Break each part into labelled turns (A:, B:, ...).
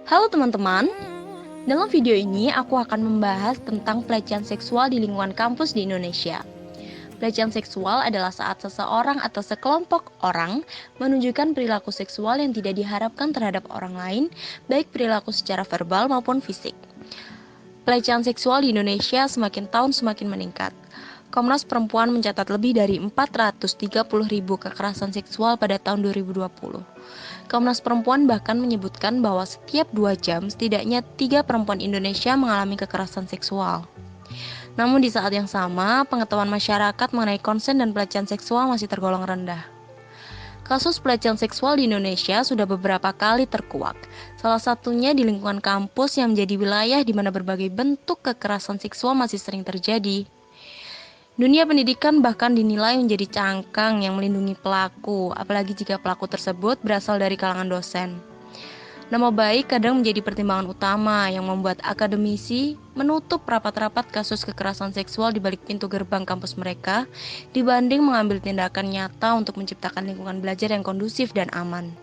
A: Halo teman-teman, dalam video ini aku akan membahas tentang pelecehan seksual di lingkungan kampus di Indonesia. Pelecehan seksual adalah saat seseorang atau sekelompok orang menunjukkan perilaku seksual yang tidak diharapkan terhadap orang lain, baik perilaku secara verbal maupun fisik. Pelecehan seksual di Indonesia semakin tahun semakin meningkat. Komnas Perempuan mencatat lebih dari 430.000 kekerasan seksual pada tahun 2020. Komnas Perempuan bahkan menyebutkan bahwa setiap 2 jam setidaknya 3 perempuan Indonesia mengalami kekerasan seksual. Namun di saat yang sama, pengetahuan masyarakat mengenai konsen dan pelecehan seksual masih tergolong rendah. Kasus pelecehan seksual di Indonesia sudah beberapa kali terkuak. Salah satunya di lingkungan kampus yang menjadi wilayah di mana berbagai bentuk kekerasan seksual masih sering terjadi. Dunia pendidikan bahkan dinilai menjadi cangkang yang melindungi pelaku, apalagi jika pelaku tersebut berasal dari kalangan dosen. Nama baik kadang menjadi pertimbangan utama yang membuat akademisi menutup rapat-rapat kasus kekerasan seksual di balik pintu gerbang kampus mereka dibanding mengambil tindakan nyata untuk menciptakan lingkungan belajar yang kondusif dan aman.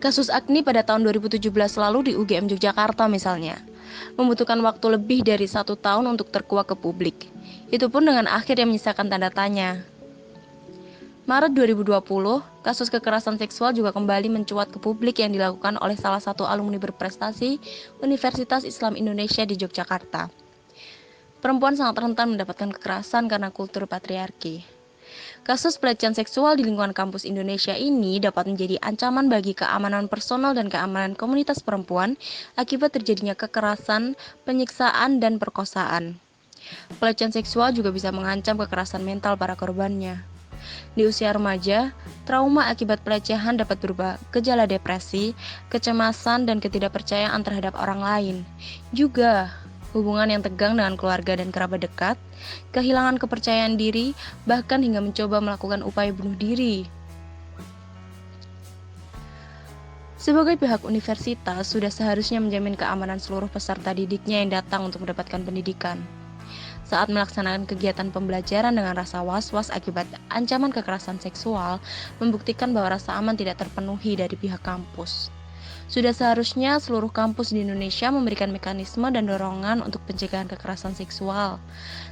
A: Kasus Agni pada tahun 2017 lalu di UGM Yogyakarta misalnya, membutuhkan waktu lebih dari 1 tahun untuk terkuak ke publik. Itu pun dengan akhir yang menyisakan tanda tanya. Maret 2020, kasus kekerasan seksual juga kembali mencuat ke publik yang dilakukan oleh salah satu alumni berprestasi Universitas Islam Indonesia di Yogyakarta. Perempuan sangat rentan mendapatkan kekerasan karena kultur patriarki. Kasus pelecehan seksual di lingkungan kampus Indonesia ini dapat menjadi ancaman bagi keamanan personal dan keamanan komunitas perempuan akibat terjadinya kekerasan, penyiksaan, dan perkosaan. Pelecehan seksual juga bisa mengancam kekerasan mental para korbannya. Di usia remaja, trauma akibat pelecehan dapat berupa gejala depresi, kecemasan, dan ketidakpercayaan terhadap orang lain. Juga, hubungan yang tegang dengan keluarga dan kerabat dekat, kehilangan kepercayaan diri, bahkan hingga mencoba melakukan upaya bunuh diri. Sebagai pihak universitas, sudah seharusnya menjamin keamanan seluruh peserta didiknya yang datang untuk mendapatkan pendidikan. Saat melaksanakan kegiatan pembelajaran dengan rasa was-was akibat ancaman kekerasan seksual, membuktikan bahwa rasa aman tidak terpenuhi dari pihak kampus. Sudah seharusnya seluruh kampus di Indonesia memberikan mekanisme dan dorongan untuk pencegahan kekerasan seksual.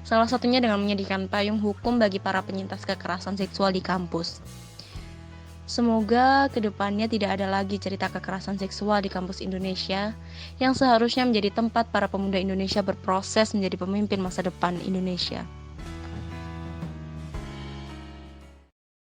A: Salah satunya dengan menyediakan payung hukum bagi para penyintas kekerasan seksual di kampus. Semoga kedepannya tidak ada lagi cerita kekerasan seksual di kampus Indonesia yang seharusnya menjadi tempat para pemuda Indonesia berproses menjadi pemimpin masa depan Indonesia.